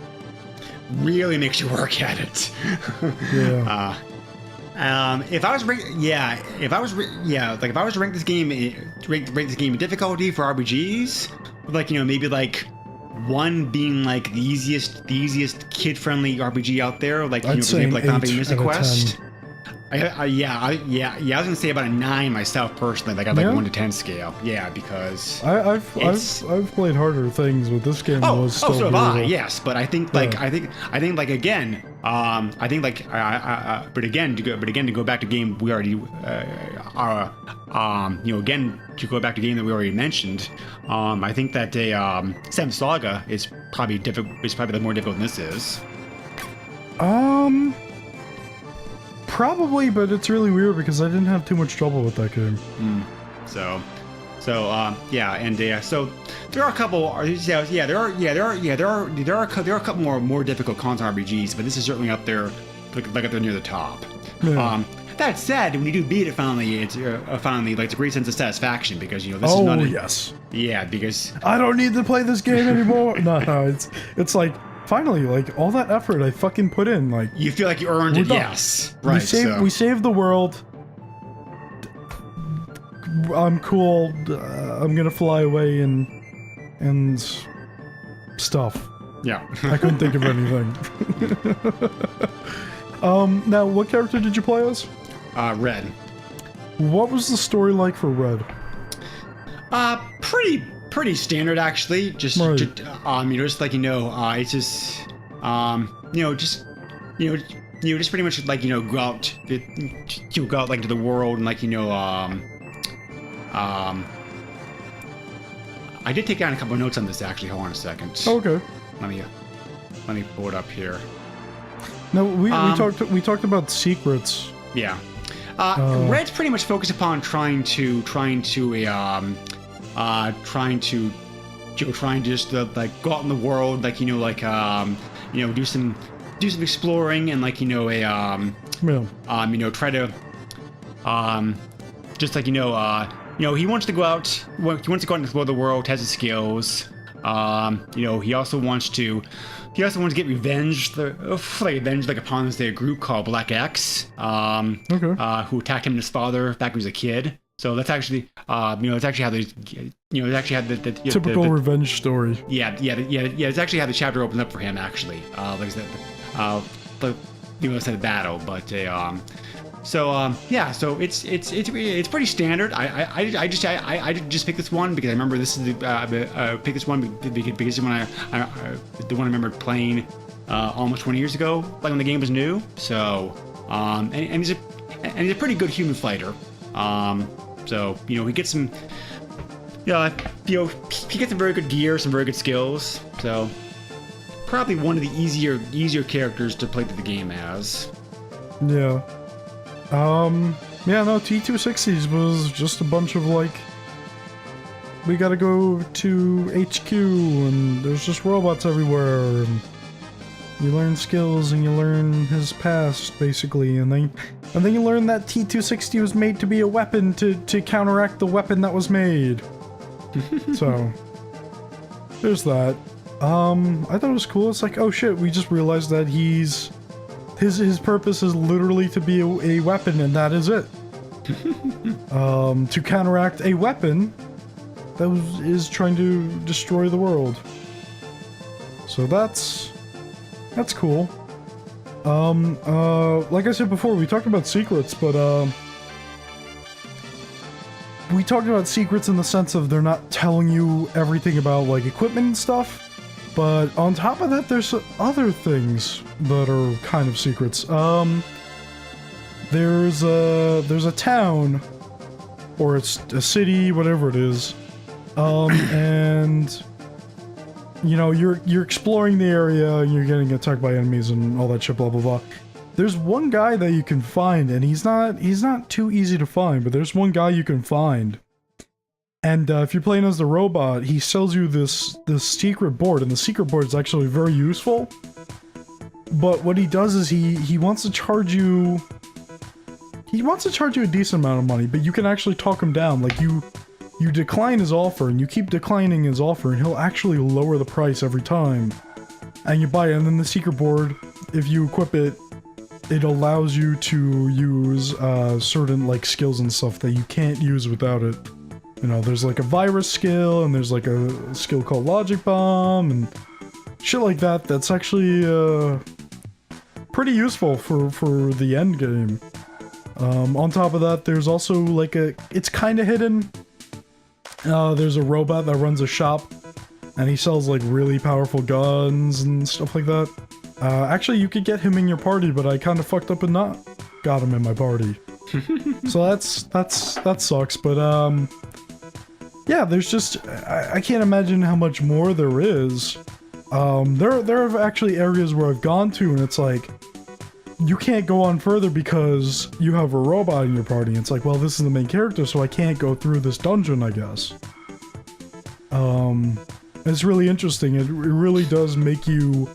Really makes you work at it. Yeah. If I was to rank this game in difficulty for RPGs, like, maybe like 1 being like the easiest kid-friendly RPG out there, like, I'd say like Final Fantasy Mystic Quest. 10. I was gonna say about a 9 myself personally, like I'd like 1 to 10 scale. Yeah, because I've played harder things, but this game was still so have I, brutal. yes, but I think like but again to go back to game we already to go back to game that we already mentioned, I think that a 7th SaGa is probably the more difficult than this is. Probably, but it's really weird because I didn't have too much trouble with that game. So there are a couple. There are a couple more difficult console RPGs, but this is certainly up there, like up there near the top. Yeah. That said, when you do beat it finally, it's a great sense of satisfaction because this is not. Yes. Yeah, because I don't need to play this game anymore. No, it's like. Finally, like, all that effort I fucking put in, like... You feel like you earned it, yes. Right, we saved the world. I'm cool. I'm gonna fly away and... stuff. Yeah. I couldn't think of anything. Now, what character did you play as? Red. What was the story like for Red? Pretty standard actually. Just right. it's just just pretty much like go out like into the world and like I did take down a couple of notes on this actually. Hold on a second. Okay. Let me pull it up here. No, we talked about secrets. Yeah. Red's pretty much focused upon trying to just like go out in the world, like do some exploring and like try to just like he wants to go out. He wants to go out and explore the world, has his skills. He also wants to get revenge, like upon this group called Black X, who attacked him and his father back when he was a kid. So that's actually, it's actually how they, it's actually how the typical revenge story. Yeah. It's actually how the chapter opens up for him. Actually, like I said, said battle, but so it's pretty standard. I just picked this one because I remember this is picked this one because when I remember playing almost 20 years ago, like when the game was new. So and he's a pretty good human fighter. So he gets some, he gets some very good gear, some very good skills. So probably one of the easier characters to play through the game as. Yeah. Yeah, no, T260s was just a bunch of like, we gotta go to HQ and there's just robots everywhere and you learn skills and you learn his past basically, and then you learn that T260 was made to be a weapon to counteract the weapon that was made. So there's that. I thought it was cool. It's like, oh shit, we just realized that His purpose is literally to be a weapon, and that is it. To counteract a weapon that is trying to destroy the world. So that's cool. Like I said before, we talked about secrets, but we talked about secrets in the sense of they're not telling you everything about like equipment and stuff. But on top of that, there's other things that are kind of secrets. There's a town, or it's a city, whatever it is, and you know you're exploring the area, and you're getting attacked by enemies and all that shit, blah blah blah. There's one guy that you can find, and he's not too easy to find, but there's one guy you can find. And if you're playing as the robot, he sells you this secret board, and the secret board is actually very useful. But what he does is he wants to charge you. He wants to charge you a decent amount of money, but you can actually talk him down. Like you decline his offer, and you keep declining his offer, and he'll actually lower the price every time. And you buy it, and then the secret board, if you equip it, it allows you to use certain like skills and stuff that you can't use without it. You know, there's like a virus skill, and there's like a skill called Logic Bomb, and shit like that. That's actually pretty useful for the end game. On top of that, there's also like it's kind of hidden. There's a robot that runs a shop, and he sells like really powerful guns and stuff like that. Actually, you could get him in your party, but I kind of fucked up and not got him in my party. So that sucks, but yeah, there's just I can't imagine how much more there is. There are actually areas where I've gone to, and it's like you can't go on further because you have a robot in your party. It's like, well, this is the main character, so I can't go through this dungeon, I guess. It's really interesting. It really does make you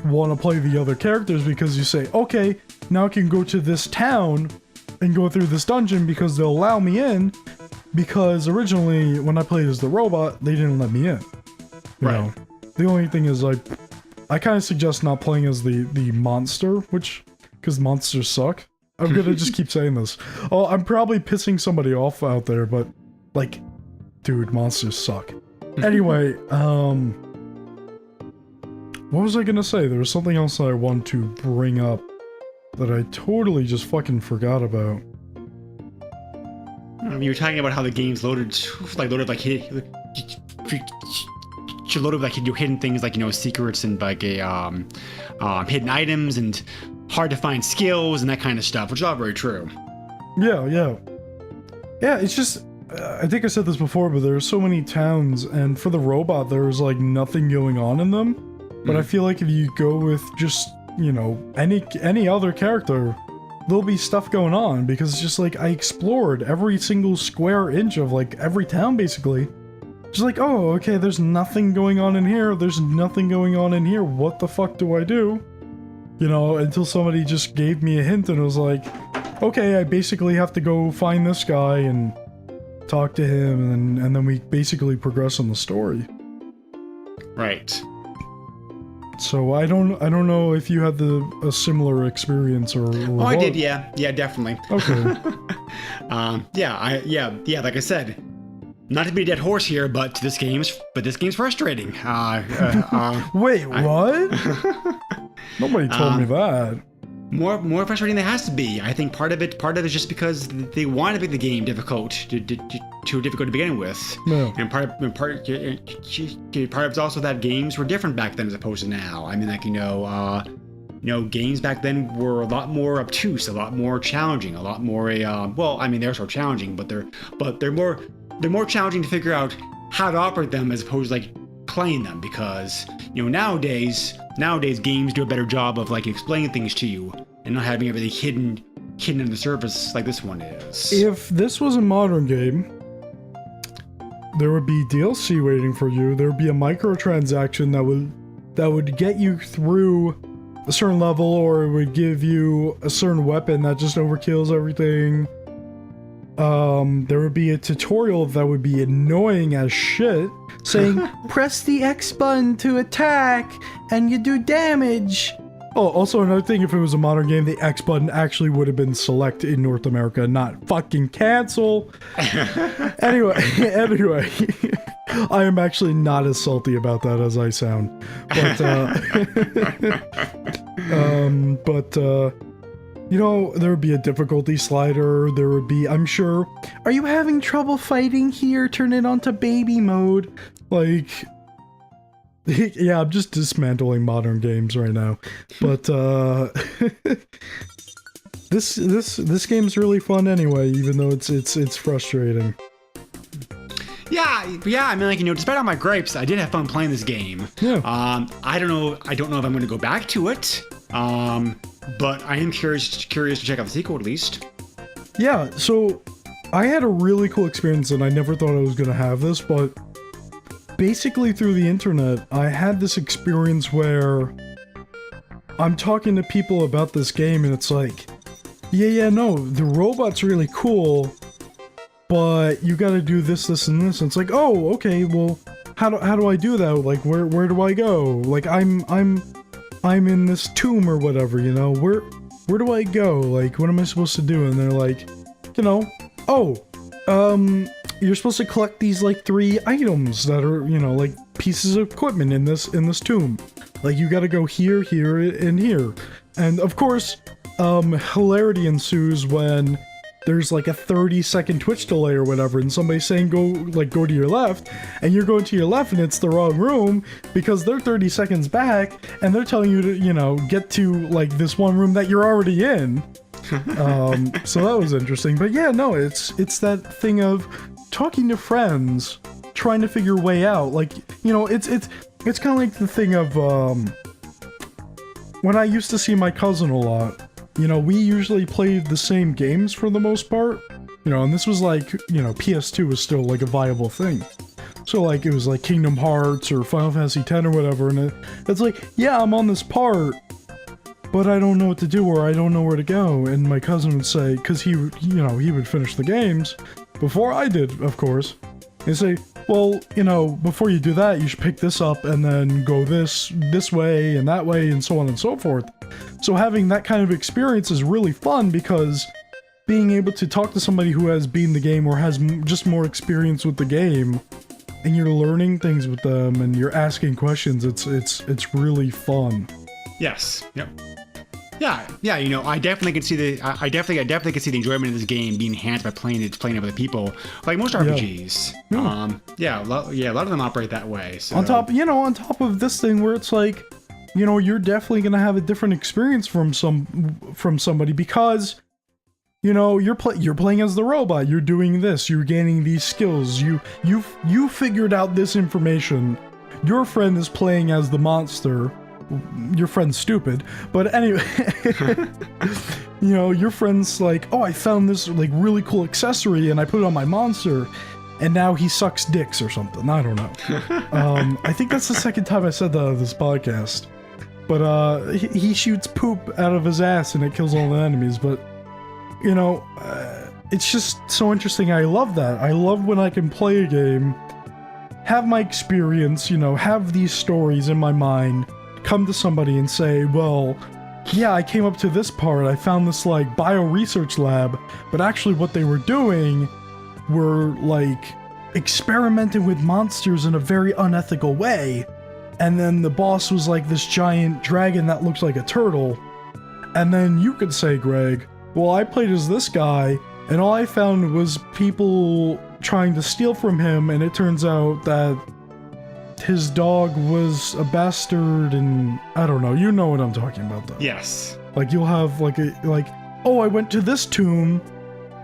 want to play the other characters, because you say, okay, now I can go to this town and go through this dungeon because they'll allow me in, because originally when I played as the robot, they didn't let me in. You know? The only thing is, like, I kind of suggest not playing as the monster, which, because monsters suck. I'm gonna just keep saying this. Oh, I'm probably pissing somebody off out there, but like, dude, monsters suck. Anyway, what was I gonna say? There was something else that I wanted to bring up that I totally just fucking forgot about. You were talking about how the game's loaded like your hidden things, like, you know, secrets and like hidden items and hard to find skills and that kind of stuff, which is all very true. Yeah, it's just, I think I said this before, but there are so many towns, and for the robot, there's like nothing going on in them. But I feel like if you go with just, you know, any other character, there'll be stuff going on, because it's just like I explored every single square inch of like every town basically. Just like, oh, okay, there's nothing going on in here, there's nothing going on in here, what the fuck do I do? You know, until somebody just gave me a hint, and it was like, okay, I basically have to go find this guy and talk to him, and then we basically progress on the story. Right. So I don't know if you had a similar experience or oh, I did, yeah, definitely. Okay. Yeah. Like I said, not to be a dead horse here, but this game's frustrating. Wait, what? Nobody told me that. More frustrating than it has to be. I think part of it is just because they want to make the game difficult to begin with. No. And part of it's also that games were different back then as opposed to now. I mean, like, games back then were a lot more obtuse, a lot more challenging, a lot more well, I mean, they're so challenging, but they're more challenging to figure out how to operate them as opposed to like playing them, because nowadays games do a better job of like explaining things to you and not having everything hidden in the surface like this one is. If this was a modern game, there would be DLC waiting for you. There would be a microtransaction that would get you through a certain level, or it would give you a certain weapon that just overkills everything. There would be a tutorial that would be annoying as shit, saying, press the X button to attack, and you do damage. Oh, also another thing, if it was a modern game, the X button actually would have been select in North America, not fucking cancel. Anyway, I am actually not as salty about that as I sound. But, you know, there would be a difficulty slider, there would be, I'm sure, are you having trouble fighting here? Turn it on to baby mode. Like... Yeah, I'm just dismantling modern games right now, but this game's really fun anyway, even though it's frustrating. Yeah. I mean, like, you know, despite all my gripes, I did have fun playing this game. Yeah. I don't know if I'm going to go back to it. But I am curious to check out the sequel at least. Yeah. So I had a really cool experience, and I never thought I was going to have this, but. Basically, through the internet, I had this experience where I'm talking to people about this game, and it's like, no, the robot's really cool, but you gotta do this, this, and this. And it's like, oh, okay, well, how do I do that? Like, where do I go? Like, I'm in this tomb or whatever, you know? Where do I go? Like, what am I supposed to do? And they're like, you know, you're supposed to collect these, like, 3 items that are, you know, like, pieces of equipment in this tomb. Like, you gotta go here, here, and here. And, of course, hilarity ensues when there's, like, a 30-second Twitch delay or whatever, and somebody's saying go to your left, and you're going to your left, and it's the wrong room, because they're 30 seconds back, and they're telling you to, you know, get to, like, this one room that you're already in. So that was interesting. But yeah, no, it's that thing of talking to friends, trying to figure a way out. Like, you know, it's kind of like the thing of when I used to see my cousin a lot. You know, we usually played the same games for the most part. You know, and this was like, you know, PS2 was still like a viable thing. So like it was like Kingdom Hearts or Final Fantasy X or whatever, and it's like, yeah, I'm on this part, but I don't know what to do or I don't know where to go. And my cousin would say, because he would finish the games before I did, of course. He'd say, well, you know, before you do that, you should pick this up and then go this way and that way and so on and so forth. So having that kind of experience is really fun because being able to talk to somebody who has beaten the game or has just more experience with the game, and you're learning things with them and you're asking questions, it's really fun. Yes. Yep. Yeah, you know, I definitely can see I definitely can see the enjoyment of this game being enhanced by playing it with other people, like most RPGs. Yeah. A lot of them operate that way. So. On top of this thing where it's like, you know, you're definitely gonna have a different experience from somebody because, you know, you're playing as the robot. You're doing this. You're gaining these skills. You figured out this information. Your friend is playing as the monster. Your friend's stupid, but anyway, you know, your friend's like, oh, I found this like really cool accessory and I put it on my monster, and now he sucks dicks or something. I don't know. I think that's the second time I said that on this podcast. But he shoots poop out of his ass and it kills all the enemies. But you know, it's just so interesting. I love that. I love when I can play a game, have my experience, you know, have these stories in my mind, come to somebody and say, well, yeah, I came up to this part, I found this like bio research lab, but actually what they were doing were like experimenting with monsters in a very unethical way, and then the boss was like this giant dragon that looks like a turtle, and then you could say, Greg, well, I played as this guy and all I found was people trying to steal from him, and it turns out that his dog was a bastard, and I don't know. You know what I'm talking about, though. Yes. Like you'll have oh, I went to this tomb,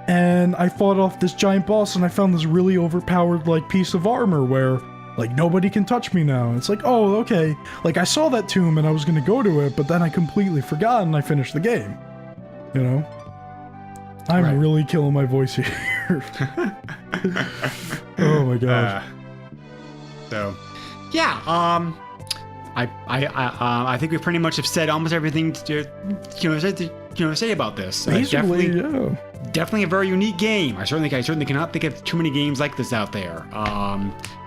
and I fought off this giant boss, and I found this really overpowered like piece of armor where like nobody can touch me now. And it's like, oh, okay. Like I saw that tomb and I was gonna go to it, but then I completely forgot and I finished the game. You know. I'm really killing my voice here. Oh my gosh. Yeah, I think we pretty much have said almost everything to say about this. Basically, definitely a very unique game. I certainly cannot think of too many games like this out there.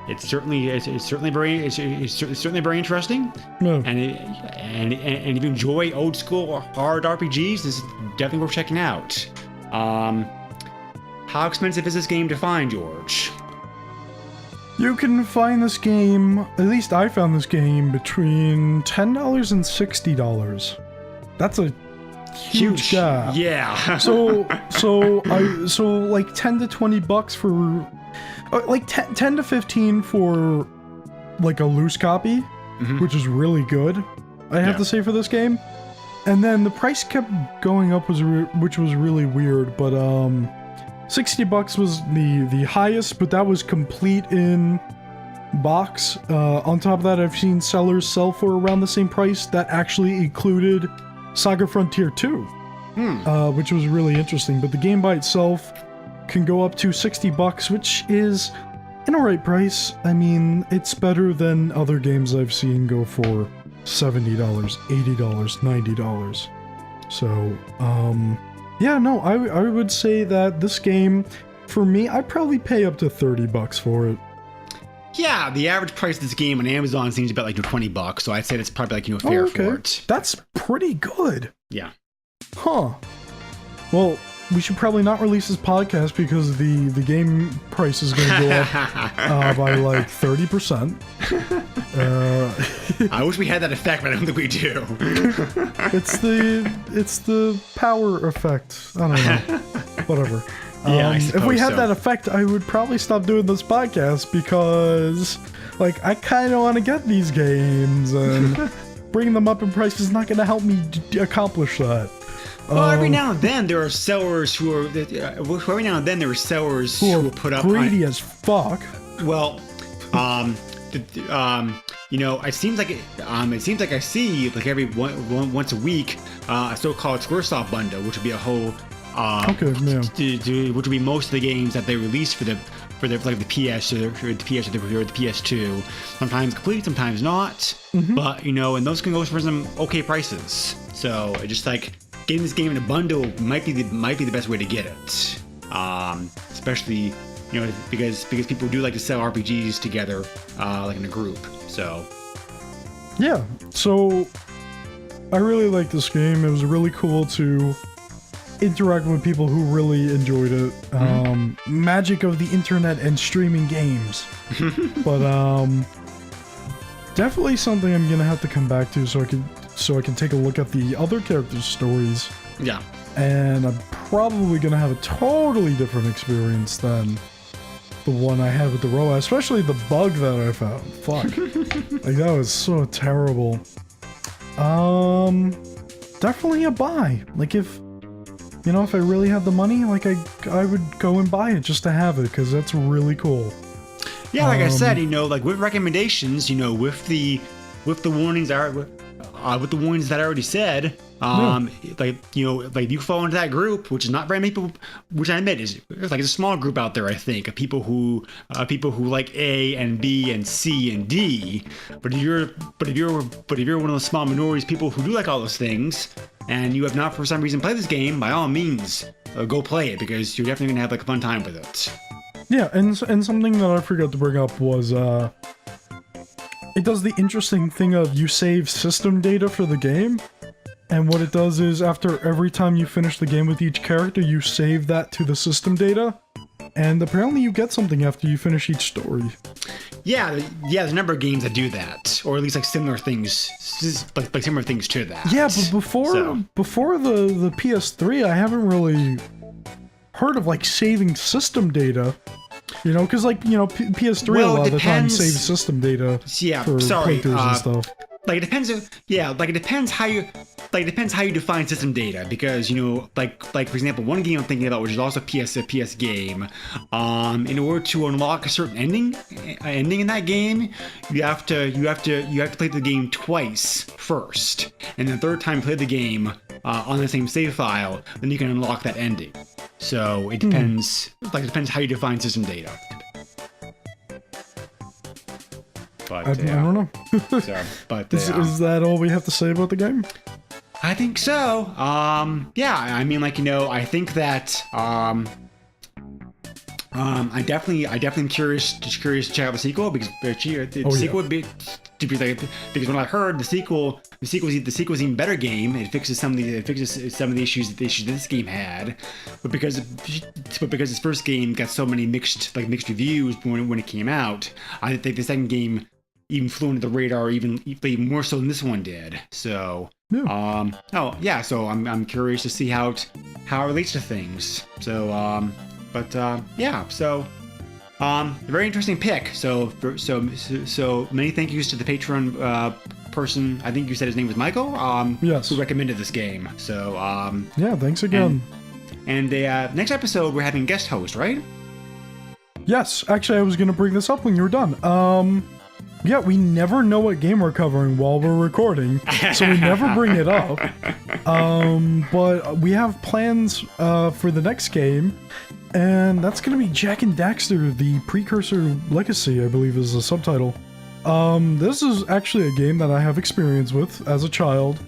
it's certainly very interesting. No. And if you enjoy old school hard RPGs, this is definitely worth checking out. How expensive is this game to find, George? You can find this game, at least I found this game, between $10 and $60. That's a huge gap. Yeah. so like 10 to 20 bucks for like 10 to 15 for like a loose copy, which is really good, I have to say, for this game. And then the price kept going up, which was really weird, but 60 bucks was the highest, but that was complete in box. On top of that, I've seen sellers sell for around the same price that actually included SaGa Frontier 2, which was really interesting. But the game by itself can go up to 60 bucks, which is an alright price. I mean, it's better than other games I've seen go for $70, $80, $90. So, yeah, no, I would say that this game, for me, I'd probably pay up to 30 bucks for it. Yeah, the average price of this game on Amazon seems about like $20, so I'd say that's probably like fair for it. That's pretty good. Yeah. Huh. Well, we should probably not release this podcast because the game price is going to go up by like 30%. I wish we had that effect, but I don't think we do. It's the power effect. I don't know. Whatever. Yeah, if we had that effect, I would probably stop doing this podcast because, like, I kind of want to get these games, and bringing them up in price is not going to help me accomplish that. Well, every now and then there are sellers who are. Every now and then there are sellers who will put up greedy as fuck. Well, you know, it seems like I see like every once a week a so-called Squaresoft bundle, which would be a whole. Which would be most of the games that they release for the like the PS or the PS2. Sometimes complete, sometimes not. But you know, and those can go for some okay prices. So just like getting this game in a bundle might be the best way to get it. Especially, you know, because people do like to sell RPGs together, like in a group. So yeah. So I really like this game. It was really cool to interact with people who really enjoyed it. Magic of the internet and streaming games. But definitely something I'm gonna have to come back to so I can take a look at the other characters' stories. Yeah. And I'm probably gonna have a totally different experience than the one I had with the robot, especially the bug that I found. Fuck. Like, that was so terrible. Definitely a buy. Like, if I really had the money, like, I would go and buy it just to have it, because that's really cool. Yeah, like I said, you know, like with recommendations, you know, with the warnings with the warnings that I already said, like, you know, like you fall into that group, which is not very many people, which I admit is like a small group out there, I think, of people who like A and B and C and D. But if you're one of those small minorities, people who do like all those things, and you have not for some reason played this game, by all means, go play it, because you're definitely gonna have like a fun time with it. Yeah, and something that I forgot to bring up was it does the interesting thing of you save system data for the game, and what it does is after every time you finish the game with each character, you save that to the system data, and apparently you get something after you finish each story. Yeah, there's a number of games that do that, or at least like similar things, like similar things to that. Yeah, but before the PS3, I haven't really heard of like saving system data. You know, because like, you know, PS3 a lot of the time saves system data for playthroughs and stuff. Like it depends. It depends how you define system data, because, you know, like for example, one game I'm thinking about, which is also a PS game, in order to unlock a certain ending in that game, you have to play the game twice first, and the third time play the game on the same save file, then you can unlock that ending. So it depends. Like, it depends how you define system data. But, I don't know. Is that all we have to say about the game? I think so. Yeah, I mean, like, you know, I think that I definitely am curious to check out the sequel because the sequel would be to be like, because when I heard the sequel's even better game. It fixes some of the issues that this game had, but because its first game got so many mixed reviews when it came out, I think the second game even flew under the radar even more so than this one did. So yeah. So I'm curious to see how it relates to things. So very interesting pick. So many thank yous to the Patreon person. I think you said his name was Michael. Yes. Who recommended this game. So yeah, thanks again. And the next episode we're having a guest host, right? Yes, actually, I was gonna bring this up when you were done. Yeah, we never know what game we're covering while we're recording, so we never bring it up. But we have plans for the next game, and that's gonna be Jak and Daxter, the Precursor Legacy, I believe is the subtitle. This is actually a game that I have experience with as a child,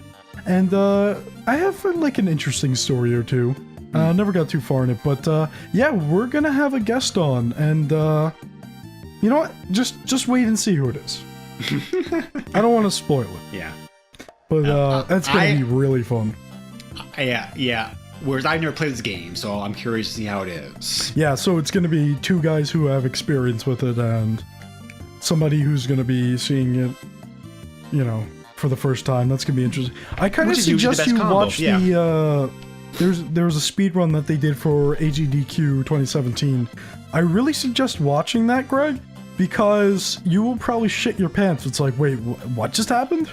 and I have like an interesting story or two. Never got too far in it, but yeah, we're gonna have a guest on, and you know what? Just wait and see who it is. I don't want to spoil it. Yeah. But that's gonna be really fun. Yeah. Whereas I've never played this game, so I'm curious to see how it is. Yeah, so it's gonna be two guys who have experience with it and somebody who's gonna be seeing it, you know, for the first time. That's gonna be interesting. I kind of suggest you watch the there was a speed run that they did for AGDQ 2017. I really suggest watching that, Greg, because you will probably shit your pants. It's like, wait, what just happened?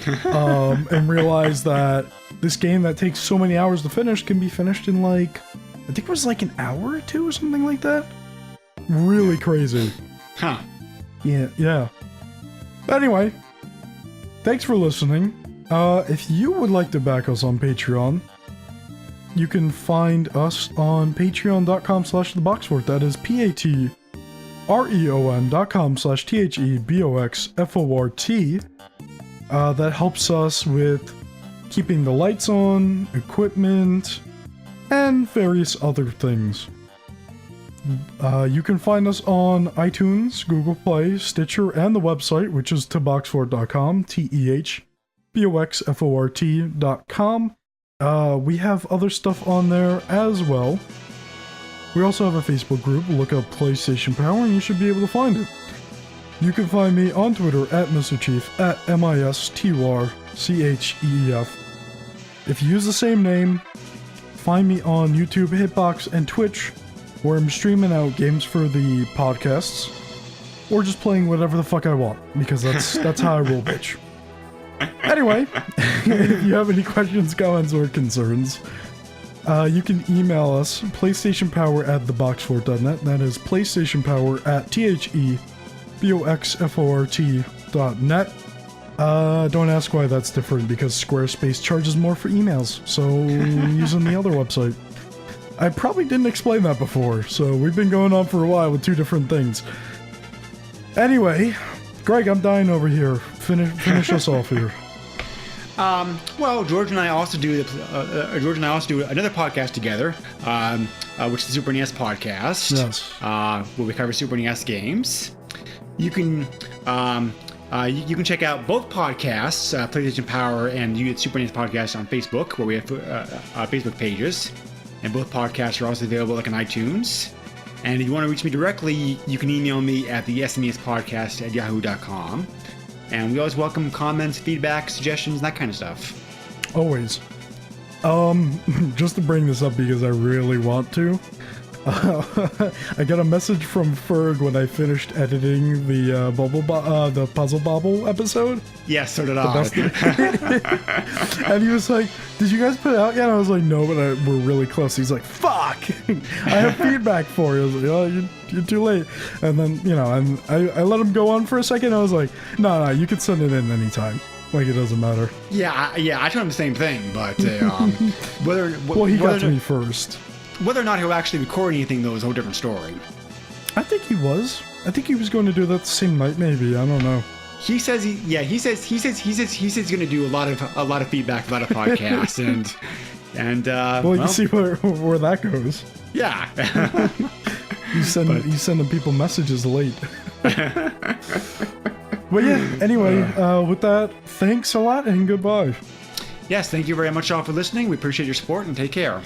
And realize that this game that takes so many hours to finish can be finished in like, I think it was like an hour or two or something like that. Really crazy. Huh. Yeah. Anyway, thanks for listening. If you would like to back us on Patreon, you can find us on patreon.com/theboxfort. That is patreon.com/theboxfort. That helps us with keeping the lights on, equipment, and various other things. You can find us on iTunes, Google Play, Stitcher, and the website, which is teboxfort.com, TEHBOXFORT.com. We have other stuff on there as well. We also have a Facebook group. Look up PlayStation Power and you should be able to find it. You can find me on Twitter at Mr. Chief, at MISTURCHEEF. If you use the same name, find me on YouTube, Hitbox, and Twitch, where I'm streaming out games for the podcasts, or just playing whatever the fuck I want, because that's how I roll, bitch. Anyway, if you have any questions, comments, or concerns, you can email us, PlayStationPower@theboxfort.net. That is PlayStationPower@THEBOXFORT.net. Don't ask why that's different, because Squarespace charges more for emails, so using the other website. I probably didn't explain that before, so we've been going on for a while with two different things. Anyway, Greg, I'm dying over here. Finish us off here. Well, George and I also do another podcast together, which is the Super NES podcast. Yes. Where we cover Super NES games. You can check out both podcasts, PlayStation Power and Super NES Podcast, on Facebook, where we have Facebook pages, and both podcasts are also available on iTunes. And if you want to reach me directly, you can email me at the SNESpodcast@yahoo.com. And we always welcome comments, feedback, suggestions, and that kind of stuff. Always. Just to bring this up because I really want to. I got a message from Ferg when I finished editing the the Puzzle Bobble episode. Yes, so did I. And he was like, "Did you guys put it out yet?" And I was like, "No, but we're really close." He's like, "Fuck! I have feedback for you." I was like, "Oh, you're too late." And then, you know, and I let him go on for a second. I was like, "No, you can send it in anytime. Like, it doesn't matter." Yeah, I told him the same thing, but well, he got to me first. Whether or not he'll actually record anything, though, is a whole different story. I think he was. I think he was going to do that the same night, maybe. I don't know. He says he's going to do a lot of feedback, a lot of podcasts, and well, you can see where that goes. Yeah. You sending people messages late. But yeah, anyway, with that, thanks a lot and goodbye. Yes, thank you very much all for listening. We appreciate your support and take care.